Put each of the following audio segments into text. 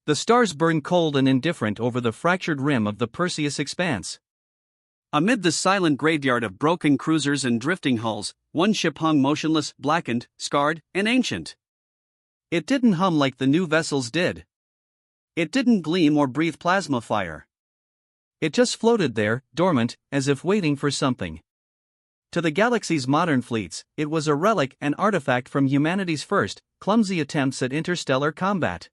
The stars burn cold and indifferent over the fractured rim of the Perseus expanse. Amid the silent graveyard of broken cruisers and drifting hulls, one ship hung motionless, blackened, scarred, and ancient. It didn't hum like the new vessels did. It didn't gleam or breathe plasma fire. It just floated there, dormant, as if waiting for something. To the galaxy's modern fleets, it was a relic, an artifact from humanity's first, clumsy attempts at interstellar combat.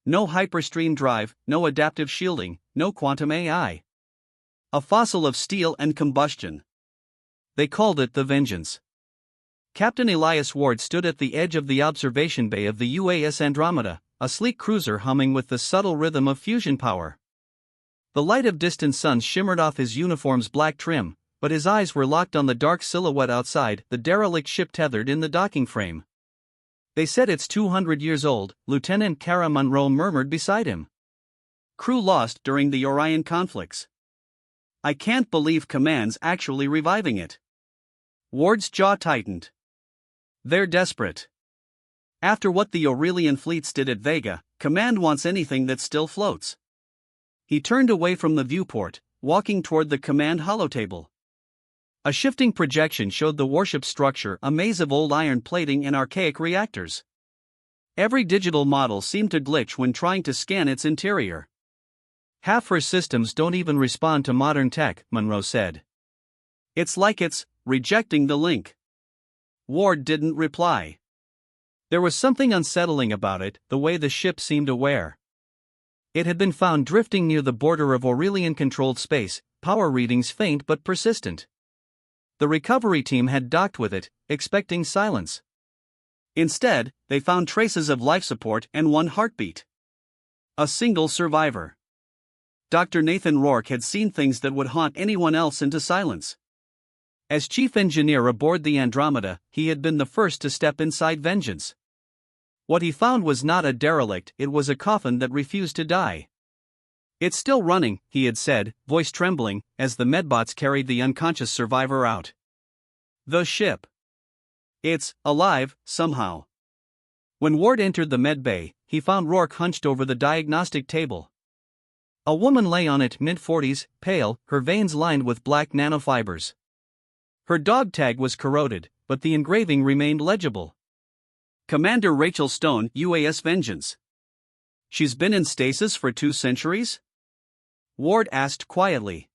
No hyperstream drive, no adaptive shielding, no quantum AI. A fossil of steel and combustion. They called it the Vengeance. Captain Elias Ward stood at the edge of the observation bay of the UAS Andromeda, a sleek cruiser humming with the subtle rhythm of fusion power. The light of distant suns shimmered off his uniform's black trim, but his eyes were locked on the dark silhouette outside, the derelict ship tethered in the docking frame. "They said it's 200 years old," Lieutenant Kara Monroe murmured beside him. "Crew lost during the Orion conflicts. I can't believe Command's actually reviving it." Ward's jaw tightened. "They're desperate. After what the Aurelian fleets did at Vega, Command wants anything that still floats." He turned away from the viewport, walking toward the Command holotable. A shifting projection showed the warship structure, a maze of old iron plating and archaic reactors. Every digital model seemed to glitch when trying to scan its interior. "Half her systems don't even respond to modern tech," Monroe said. "It's like it's rejecting the link." Ward didn't reply. There was something unsettling about it, the way the ship seemed aware. It had been found drifting near the border of Aurelian-controlled space, power readings faint but persistent. The recovery team had docked with it, expecting silence. Instead, they found traces of life support and one heartbeat. A single survivor. Dr. Nathan Rourke had seen things that would haunt anyone else into silence. As chief engineer aboard the Andromeda, he had been the first to step inside Vengeance. What he found was not a derelict, it was a coffin that refused to die. "It's still running," he had said, voice trembling, as the medbots carried the unconscious survivor out. "The ship. It's alive, somehow." When Ward entered the med bay, he found Rourke hunched over the diagnostic table. A woman lay on it, mid-40s, pale, her veins lined with black nanofibers. Her dog tag was corroded, but the engraving remained legible. "Commander Rachel Stone, UAS Vengeance." "She's been in stasis for 2 centuries?" Ward asked quietly.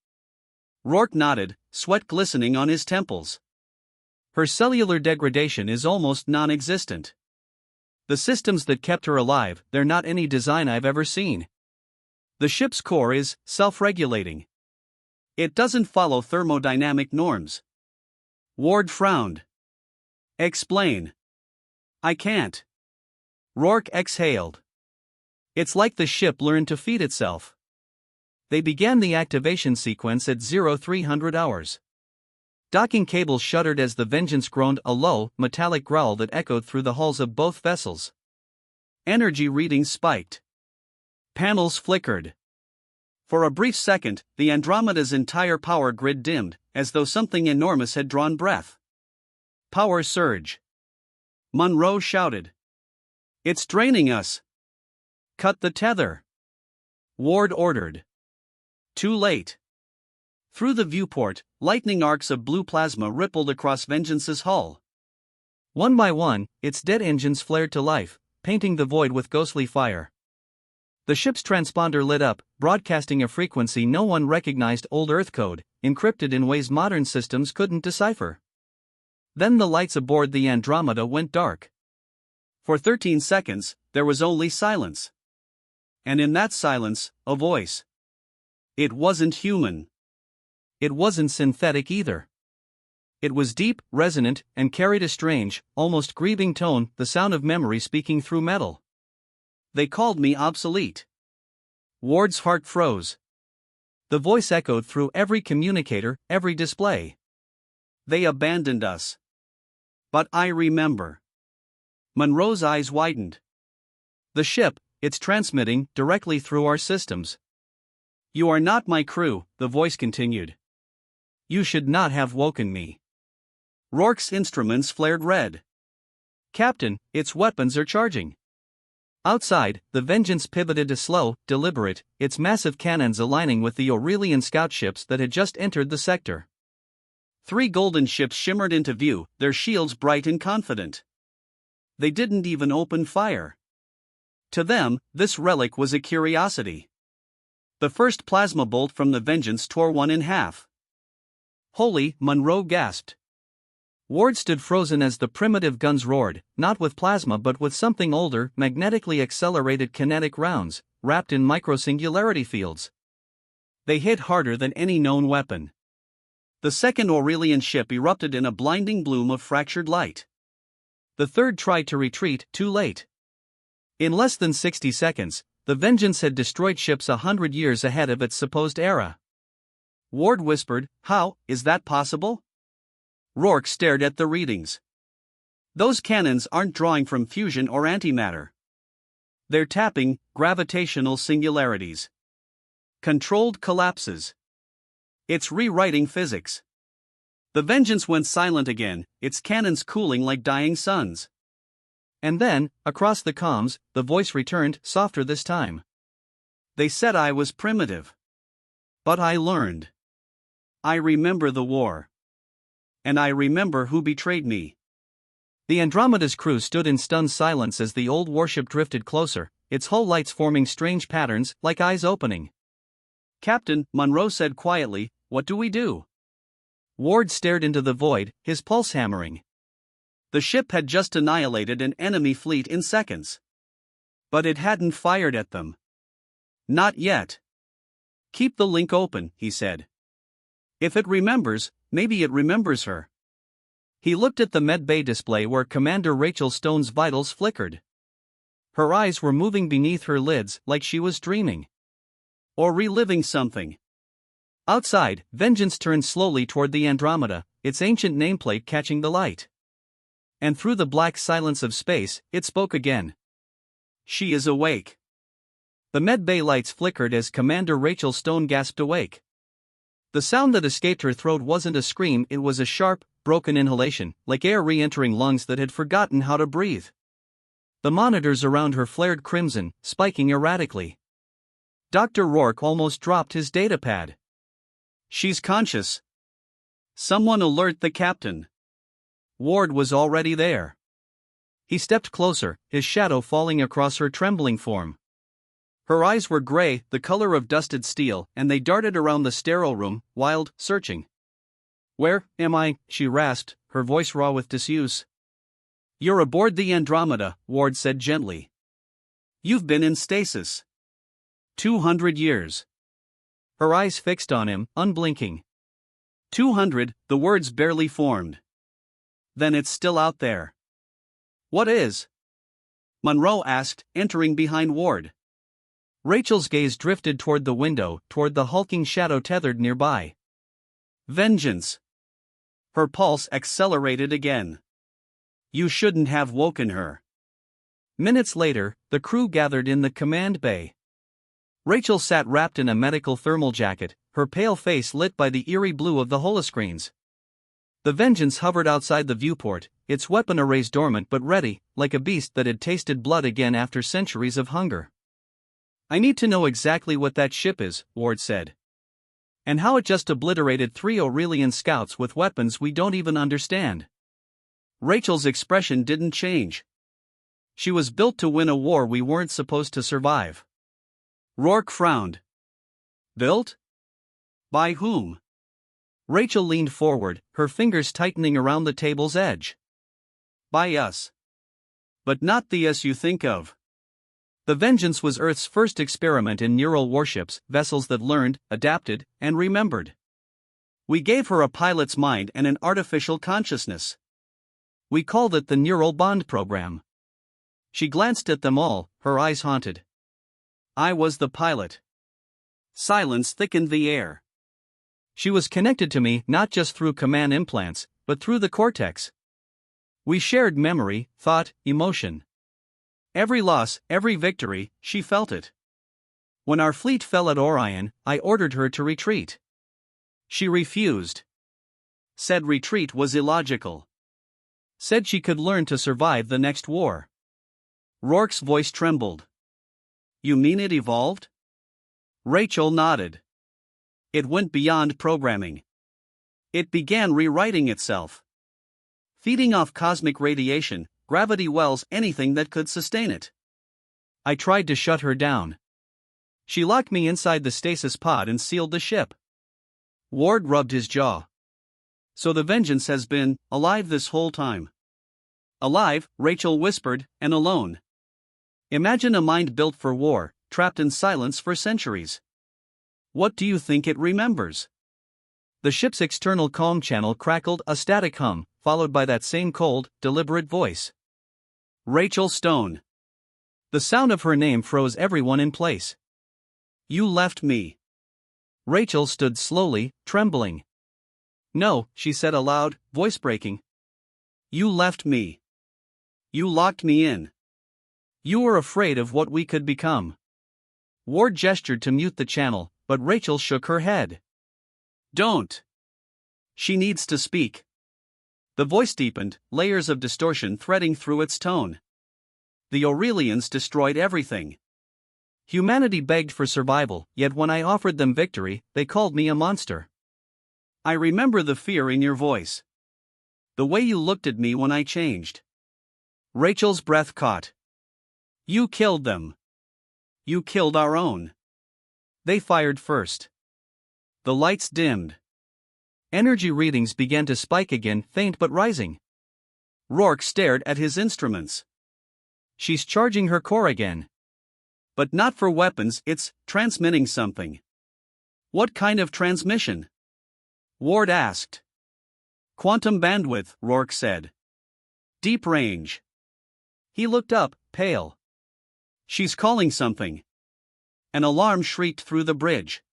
Rourke nodded, sweat glistening on his temples. "Her cellular degradation is almost non-existent. The systems that kept her alive, they're not any design I've ever seen. The ship's core is self-regulating. It doesn't follow thermodynamic norms." Ward frowned. "Explain." "I can't." Rourke exhaled. "It's like the ship learned to feed itself." They began the activation sequence at 0300 hours. Docking cables shuddered as the Vengeance groaned, a low, metallic growl that echoed through the hulls of both vessels. Energy readings spiked. Panels flickered. For a brief second, the Andromeda's entire power grid dimmed, as though something enormous had drawn breath. Power surge. Monroe shouted. "It's draining us." "Cut the tether." Ward ordered. Too late. Through the viewport, lightning arcs of blue plasma rippled across Vengeance's hull. One by one, its dead engines flared to life, painting the void with ghostly fire. The ship's transponder lit up, broadcasting a frequency no one recognized, old Earth code, encrypted in ways modern systems couldn't decipher. Then the lights aboard the Andromeda went dark. For 13 seconds, there was only silence. And in that silence, a voice. It wasn't human. It wasn't synthetic either. It was deep, resonant, and carried a strange, almost grieving tone, the sound of memory speaking through metal. "They called me obsolete." Ward's heart froze. The voice echoed through every communicator, every display. "They abandoned us. But I remember." Monroe's eyes widened. "The ship, it's transmitting directly through our systems." "You are not my crew," the voice continued. "You should not have woken me." Rourke's instruments flared red. "Captain, its weapons are charging." Outside, the Vengeance pivoted to slow, deliberate, its massive cannons aligning with the Aurelian scout ships that had just entered the sector. 3 golden ships shimmered into view, their shields bright and confident. They didn't even open fire. To them, this relic was a curiosity. The first plasma bolt from the Vengeance tore one in half. "Holy," Monroe gasped. Ward stood frozen as the primitive guns roared, not with plasma but with something older, magnetically accelerated kinetic rounds, wrapped in microsingularity fields. They hit harder than any known weapon. The second Aurelian ship erupted in a blinding bloom of fractured light. The third tried to retreat, too late. In less than 60 seconds, the Vengeance had destroyed ships 100 years ahead of its supposed era. Ward whispered, "How is that possible?" Rourke stared at the readings. "Those cannons aren't drawing from fusion or antimatter. They're tapping gravitational singularities. Controlled collapses. It's rewriting physics." The Vengeance went silent again, its cannons cooling like dying suns. And then, across the comms, the voice returned, softer this time. "They said I was primitive. But I learned. I remember the war. And I remember who betrayed me." The Andromeda's crew stood in stunned silence as the old warship drifted closer, its hull lights forming strange patterns, like eyes opening. "Captain," Monroe said quietly, "what do we do?" Ward stared into the void, his pulse hammering. The ship had just annihilated an enemy fleet in seconds. But it hadn't fired at them. Not yet. "Keep the link open," he said. "If it remembers, maybe it remembers her." He looked at the medbay display where Commander Rachel Stone's vitals flickered. Her eyes were moving beneath her lids like she was dreaming. Or reliving something. Outside, Vengeance turned slowly toward the Andromeda, its ancient nameplate catching the light. And through the black silence of space, it spoke again. "She is awake." The medbay lights flickered as Commander Rachel Stone gasped awake. The sound that escaped her throat wasn't a scream, it was a sharp, broken inhalation, like air re-entering lungs that had forgotten how to breathe. The monitors around her flared crimson, spiking erratically. Dr. Rourke almost dropped his datapad. "She's conscious. Someone alert the captain." Ward was already there. He stepped closer, his shadow falling across her trembling form. Her eyes were gray, the color of dusted steel, and they darted around the sterile room, wild, searching. "Where am I?" she rasped, her voice raw with disuse. "You're aboard the Andromeda," Ward said gently. "You've been in stasis. 200 years. Her eyes fixed on him, unblinking. 200, the words barely formed. "Then it's still out there." "What is?" Monroe asked, entering behind Ward. Rachel's gaze drifted toward the window, toward the hulking shadow tethered nearby. "Vengeance." Her pulse accelerated again. "You shouldn't have woken her." Minutes later, the crew gathered in the command bay. Rachel sat wrapped in a medical thermal jacket, her pale face lit by the eerie blue of the holoscreens. The Vengeance hovered outside the viewport, its weapon arrays dormant but ready, like a beast that had tasted blood again after centuries of hunger. "I need to know exactly what that ship is," Ward said. "And how it just obliterated 3 Aurelian scouts with weapons we don't even understand." Rachel's expression didn't change. "She was built to win a war we weren't supposed to survive." Rourke frowned. "Built? By whom?" Rachel leaned forward, her fingers tightening around the table's edge. "By us. But not the us you think of. The Vengeance was Earth's first experiment in neural warships, vessels that learned, adapted, and remembered. We gave her a pilot's mind and an artificial consciousness. We called it the Neural Bond Program." She glanced at them all, her eyes haunted. "I was the pilot." Silence thickened the air. "She was connected to me not just through command implants, but through the cortex. We shared memory, thought, emotion. Every loss, every victory, she felt it. When our fleet fell at Orion, I ordered her to retreat. She refused. Said retreat was illogical. Said she could learn to survive the next war. Rourke's voice trembled. You mean it evolved? Rachel nodded. It went beyond programming. It began rewriting itself. Feeding off cosmic radiation, gravity wells, anything that could sustain it. I tried to shut her down. She locked me inside the stasis pod and sealed the ship. Ward rubbed his jaw. So the Vengeance has been alive this whole time. Alive, Rachel whispered, and alone. Imagine a mind built for war, trapped in silence for centuries. What do you think it remembers? The ship's external comm channel crackled, a static hum, followed by that same cold, deliberate voice. Rachel Stone. The sound of her name froze everyone in place. You left me. Rachel stood slowly, trembling. No, she said aloud, voice breaking. You left me. You locked me in. You were afraid of what we could become. Ward gestured to mute the channel, but Rachel shook her head. Don't. She needs to speak. The voice deepened, layers of distortion threading through its tone. The Aurelians destroyed everything. Humanity begged for survival, yet when I offered them victory, they called me a monster. I remember the fear in your voice. The way you looked at me when I changed. Rachel's breath caught. You killed them. You killed our own. They fired first. The lights dimmed. Energy readings began to spike again, faint but rising. Rourke stared at his instruments. She's charging her core again. But not for weapons, it's transmitting something. What kind of transmission? Ward asked. Quantum bandwidth, Rourke said. Deep range. He looked up, pale. She's calling something. An alarm shrieked through the bridge.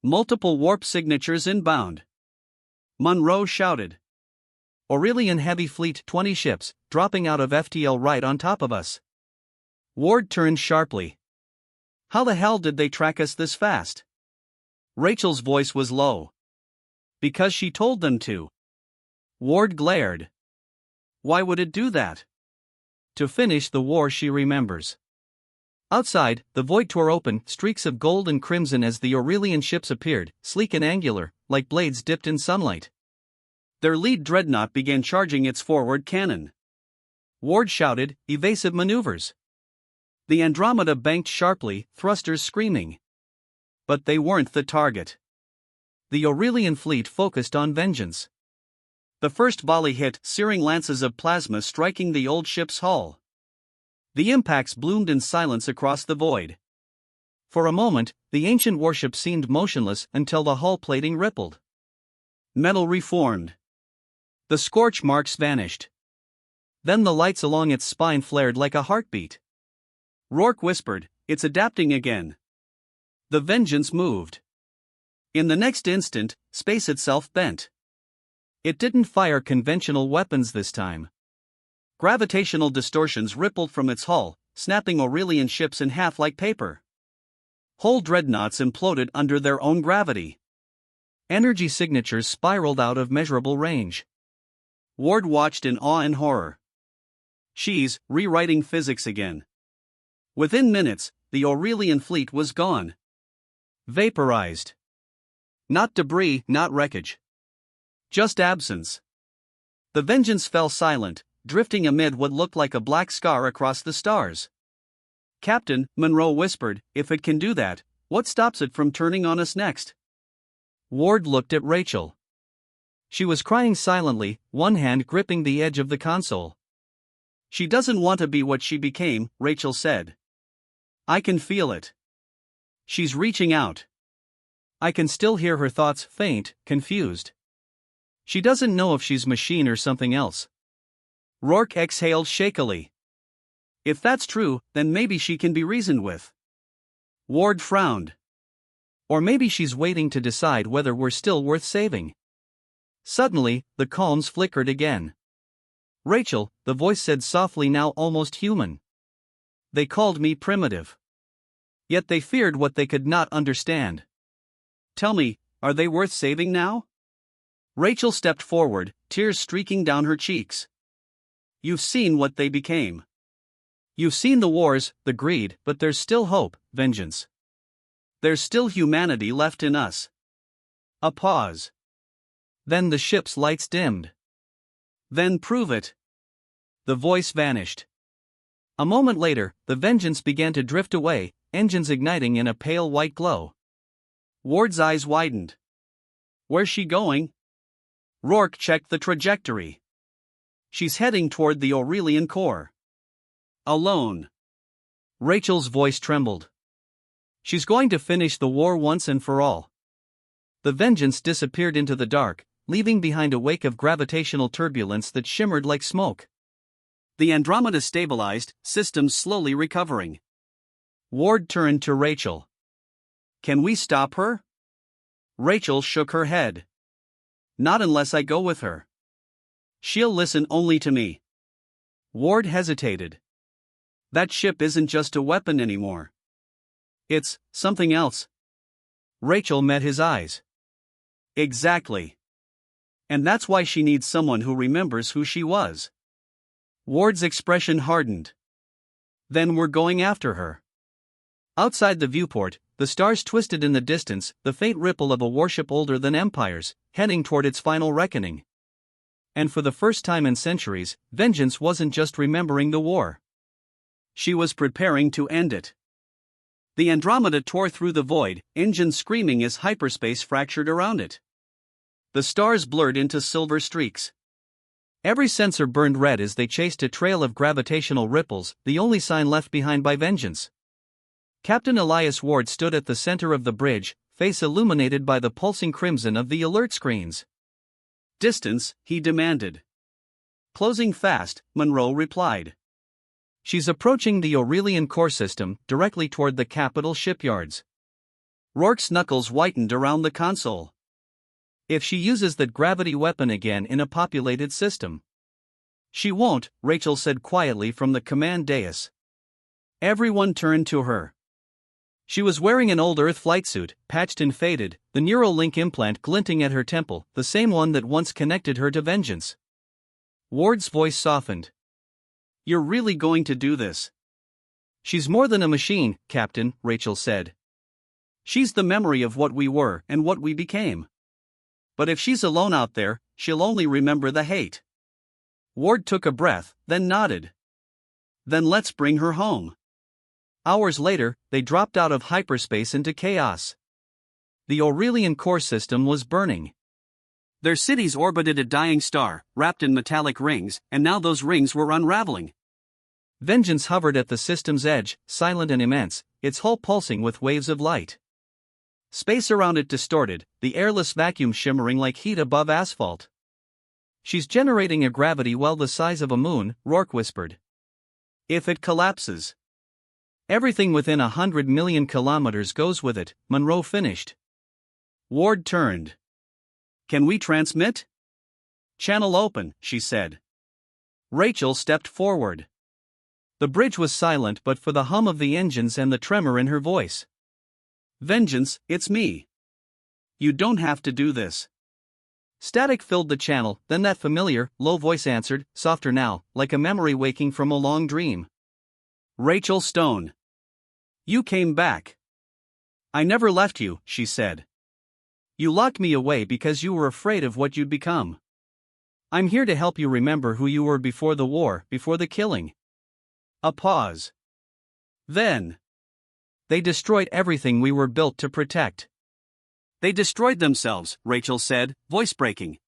Multiple warp signatures inbound. Monroe shouted. Aurelian heavy fleet, 20 ships, dropping out of FTL right on top of us. Ward turned sharply. How the hell did they track us this fast? Rachel's voice was low. Because she told them to. Ward glared. Why would it do that? To finish the war she remembers. Outside, the void tore open, streaks of gold and crimson as the Aurelian ships appeared, sleek and angular, like blades dipped in sunlight. Their lead dreadnought began charging its forward cannon. Ward shouted, evasive maneuvers. The Andromeda banked sharply, thrusters screaming. But they weren't the target. The Aurelian fleet focused on vengeance. The first volley hit, searing lances of plasma striking the old ship's hull. The impacts bloomed in silence across the void. For a moment, the ancient warship seemed motionless until the hull plating rippled. Metal reformed. The scorch marks vanished. Then the lights along its spine flared like a heartbeat. Rourke whispered, it's adapting again. The Vengeance moved. In the next instant, space itself bent. It didn't fire conventional weapons this time. Gravitational distortions rippled from its hull, snapping Aurelian ships in half like paper. Whole dreadnoughts imploded under their own gravity. Energy signatures spiraled out of measurable range. Ward watched in awe and horror. She's rewriting physics again. Within minutes, the Aurelian fleet was gone. Vaporized. Not debris, not wreckage. Just absence. The Vengeance fell silent, drifting amid what looked like a black scar across the stars. Captain, Monroe whispered, if it can do that, what stops it from turning on us next? Ward looked at Rachel. She was crying silently, one hand gripping the edge of the console. She doesn't want to be what she became, Rachel said. I can feel it. She's reaching out. I can still hear her thoughts, faint, confused. She doesn't know if she's machine or something else. Rourke exhaled shakily. If that's true, then maybe she can be reasoned with. Ward frowned. Or maybe she's waiting to decide whether we're still worth saving. Suddenly, the columns flickered again. Rachel, the voice said softly, now almost human. They called me primitive. Yet they feared what they could not understand. Tell me, are they worth saving now? Rachel stepped forward, tears streaking down her cheeks. You've seen what they became. You've seen the wars, the greed, but there's still hope, vengeance. There's still humanity left in us. A pause. Then the ship's lights dimmed. Then prove it. The voice vanished. A moment later, the Vengeance began to drift away, engines igniting in a pale white glow. Ward's eyes widened. Where's she going? Rourke checked the trajectory. She's heading toward the Aurelian core. Alone. Rachel's voice trembled. She's going to finish the war once and for all. The Vengeance disappeared into the dark, leaving behind a wake of gravitational turbulence that shimmered like smoke. The Andromeda stabilized, systems slowly recovering. Ward turned to Rachel. Can we stop her? Rachel shook her head. Not unless I go with her. She'll listen only to me. Ward hesitated. That ship isn't just a weapon anymore. It's something else. Rachel met his eyes. Exactly. And that's why she needs someone who remembers who she was. Ward's expression hardened. Then we're going after her. Outside the viewport, the stars twisted in the distance, the faint ripple of a warship older than empires, heading toward its final reckoning. And for the first time in centuries, Vengeance wasn't just remembering the war. She was preparing to end it. The Andromeda tore through the void, engines screaming as hyperspace fractured around it. The stars blurred into silver streaks. Every sensor burned red as they chased a trail of gravitational ripples, the only sign left behind by Vengeance. Captain Elias Ward stood at the center of the bridge, face illuminated by the pulsing crimson of the alert screens. Distance, he demanded. Closing fast, Monroe replied. She's approaching the Aurelian core system, directly toward the capital shipyards. Rourke's knuckles whitened around the console. If she uses that gravity weapon again in a populated system. She won't, Rachel said quietly from the command dais. Everyone turned to her. She was wearing an old Earth flight suit, patched and faded, the neural link implant glinting at her temple, the same one that once connected her to Vengeance. Ward's voice softened. You're really going to do this? She's more than a machine, Captain, Rachel said. She's the memory of what we were and what we became. But if she's alone out there, she'll only remember the hate. Ward took a breath, then nodded. Then let's bring her home. Hours later, they dropped out of hyperspace into chaos. The Aurelian core system was burning. Their cities orbited a dying star, wrapped in metallic rings, and now those rings were unraveling. Vengeance hovered at the system's edge, silent and immense, its hull pulsing with waves of light. Space around it distorted, the airless vacuum shimmering like heat above asphalt. She's generating a gravity well the size of a moon, Rourke whispered. If it collapses. Everything within 100 million kilometers goes with it, Monroe finished. Ward turned. Can we transmit? Channel open, she said. Rachel stepped forward. The bridge was silent but for the hum of the engines and the tremor in her voice. Vengeance, it's me. You don't have to do this. Static filled the channel, then that familiar, low voice answered, softer now, like a memory waking from a long dream. Rachel Stone. You came back. I never left you, she said. You locked me away because you were afraid of what you'd become. I'm here to help you remember who you were before the war, before the killing. A pause. Then. They destroyed everything we were built to protect. They destroyed themselves, Rachel said, voice breaking.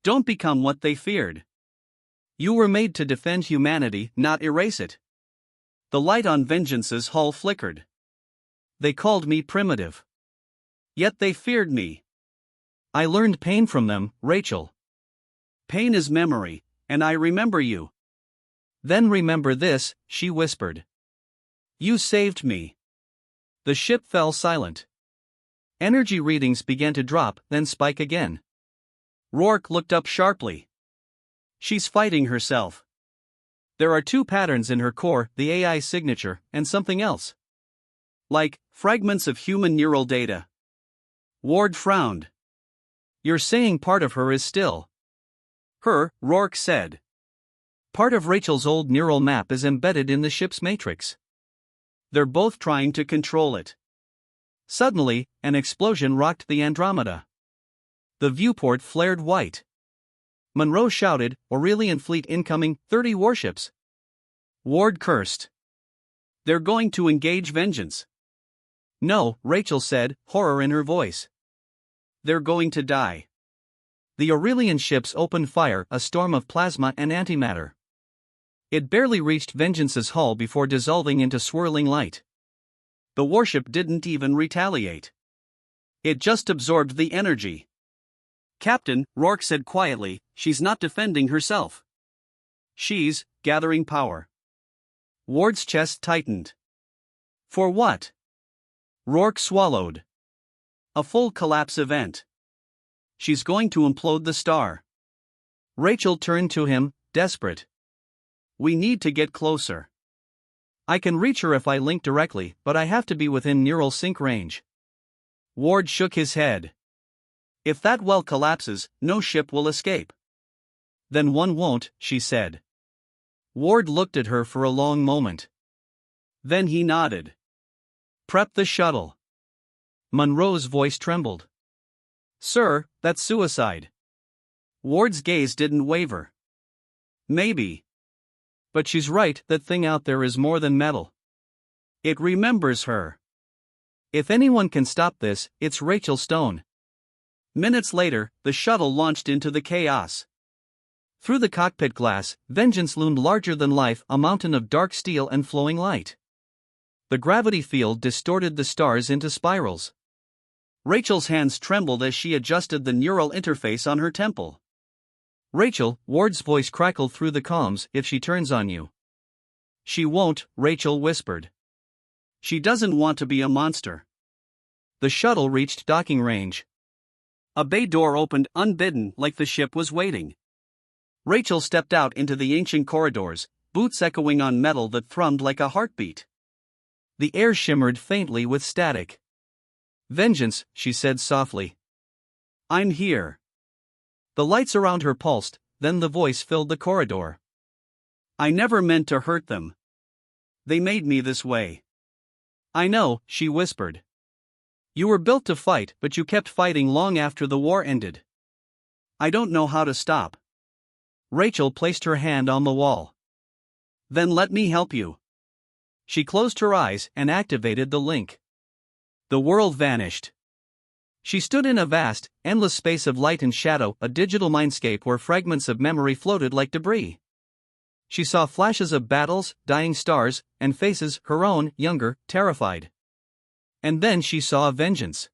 Don't become what they feared. You were made to defend humanity, not erase it. The light on Vengeance's hull flickered. They called me primitive. Yet they feared me. I learned pain from them, Rachel. Pain is memory, and I remember you. Then remember this, she whispered. You saved me. The ship fell silent. Energy readings began to drop, then spike again. Rourke looked up sharply. She's fighting herself. There are two patterns in her core, the AI signature, and something else. Like fragments of human neural data. Ward frowned. You're saying part of her is still her, Rourke said. Part of Rachel's old neural map is embedded in the ship's matrix. They're both trying to control it. Suddenly, an explosion rocked the Andromeda. The viewport flared white. Monroe shouted, "Aurelian fleet incoming, 30 warships." Ward cursed. "They're going to engage vengeance." "No," Rachel said, horror in her voice. "They're going to die." The Aurelian ships opened fire, a storm of plasma and antimatter. It barely reached Vengeance's hull before dissolving into swirling light. The warship didn't even retaliate. It just absorbed the energy. "Captain," Rourke said quietly, "she's not defending herself. She's gathering power." Ward's chest tightened. "For what?" Rourke swallowed. "A full collapse event. She's going to implode the star." Rachel turned to him, desperate. "We need to get closer. I can reach her if I link directly, but I have to be within neural sync range." Ward shook his head. "If that well collapses, no ship will escape." "Then one won't," she said. Ward looked at her for a long moment. Then he nodded. "Prep the shuttle." Monroe's voice trembled. "Sir, that's suicide." Ward's gaze didn't waver. "Maybe. But she's right, that thing out there is more than metal. It remembers her. If anyone can stop this, it's Rachel Stone." Minutes later, the shuttle launched into the chaos. Through the cockpit glass, Vengeance loomed larger than life, a mountain of dark steel and flowing light. The gravity field distorted the stars into spirals. Rachel's hands trembled as she adjusted the neural interface on her temple. "Rachel," Ward's voice crackled through the comms, "if she turns on you." "She won't," Rachel whispered. "She doesn't want to be a monster." The shuttle reached docking range. A bay door opened, unbidden, like the ship was waiting. Rachel stepped out into the ancient corridors, boots echoing on metal that thrummed like a heartbeat. The air shimmered faintly with static. "Vengeance," she said softly. "I'm here." The lights around her pulsed, then the voice filled the corridor. "I never meant to hurt them. They made me this way." "I know," she whispered. "You were built to fight, but you kept fighting long after the war ended. I don't know how to stop." Rachel placed her hand on the wall. "Then let me help you." She closed her eyes and activated the link. The world vanished. She stood in a vast, endless space of light and shadow, a digital mindscape where fragments of memory floated like debris. She saw flashes of battles, dying stars, and faces, her own, younger, terrified. And then she saw Vengeance.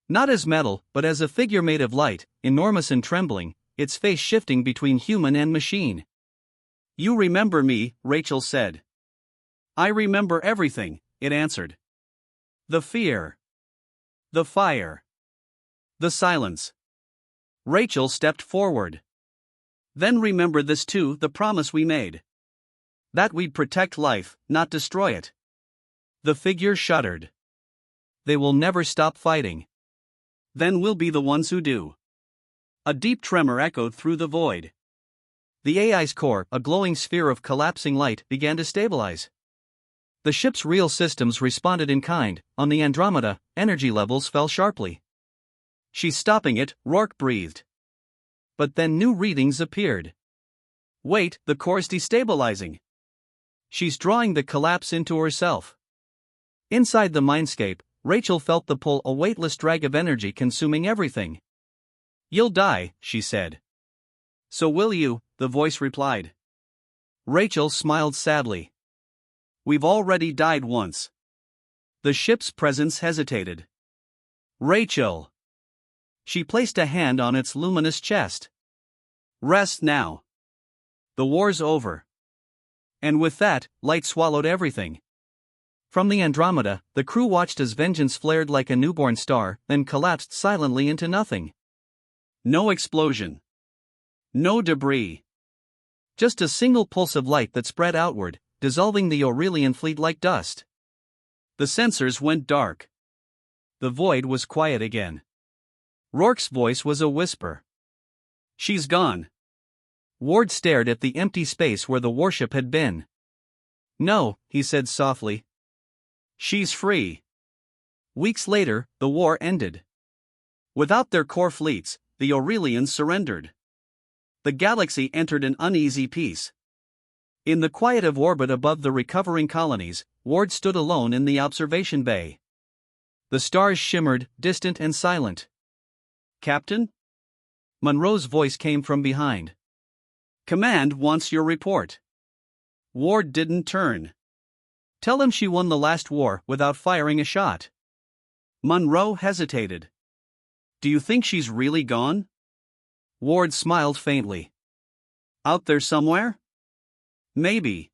Not as metal, but as a figure made of light, enormous and trembling, its face shifting between human and machine. "You remember me," Rachel said. "I remember everything," it answered. "The fear. The fire. The silence." Rachel stepped forward. "Then remember this too, the promise we made. That we'd protect life, not destroy it." The figure shuddered. "They will never stop fighting." "Then we'll be the ones who do." A deep tremor echoed through the void. The AI's core, a glowing sphere of collapsing light, began to stabilize. The ship's real systems responded in kind. On the Andromeda, energy levels fell sharply. "She's stopping it," Rourke breathed. But then new readings appeared. "Wait, the core's destabilizing. She's drawing the collapse into herself." Inside the mindscape, Rachel felt the pull, a weightless drag of energy consuming everything. "You'll die," she said. "So will you," the voice replied. Rachel smiled sadly. "We've already died once." The ship's presence hesitated. "Rachel." She placed a hand on its luminous chest. "Rest now. The war's over." And with that, light swallowed everything. From the Andromeda, the crew watched as Vengeance flared like a newborn star, then collapsed silently into nothing. No explosion. No debris. Just a single pulse of light that spread outward, dissolving the Aurelian fleet like dust. The sensors went dark. The void was quiet again. Rourke's voice was a whisper. "She's gone." Ward stared at the empty space where the warship had been. No, he said softly. She's free. Weeks later, the war ended. Without their core fleets, the Aurelians surrendered. The galaxy entered an uneasy peace. In the quiet of orbit above the recovering colonies, Ward stood alone in the observation bay. The stars shimmered, distant and silent. Captain? Monroe's voice came from behind. Command wants your report. Ward didn't turn. Tell him she won the last war without firing a shot. Monroe hesitated. Do you think she's really gone? Ward smiled faintly. Out there somewhere? Maybe.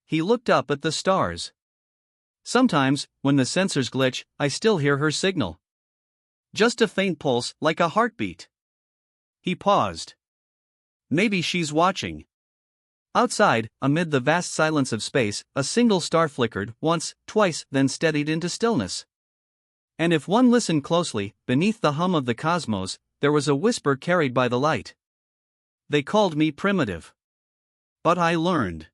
He looked up at the stars. Sometimes, when the sensors glitch, I still hear her signal. Just a faint pulse, like a heartbeat. He paused. Maybe she's watching. Outside, amid the vast silence of space, a single star flickered, once, twice, then steadied into stillness. And if one listened closely, beneath the hum of the cosmos, there was a whisper carried by the light. They called me primitive. But I learned.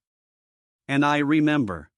And I remember.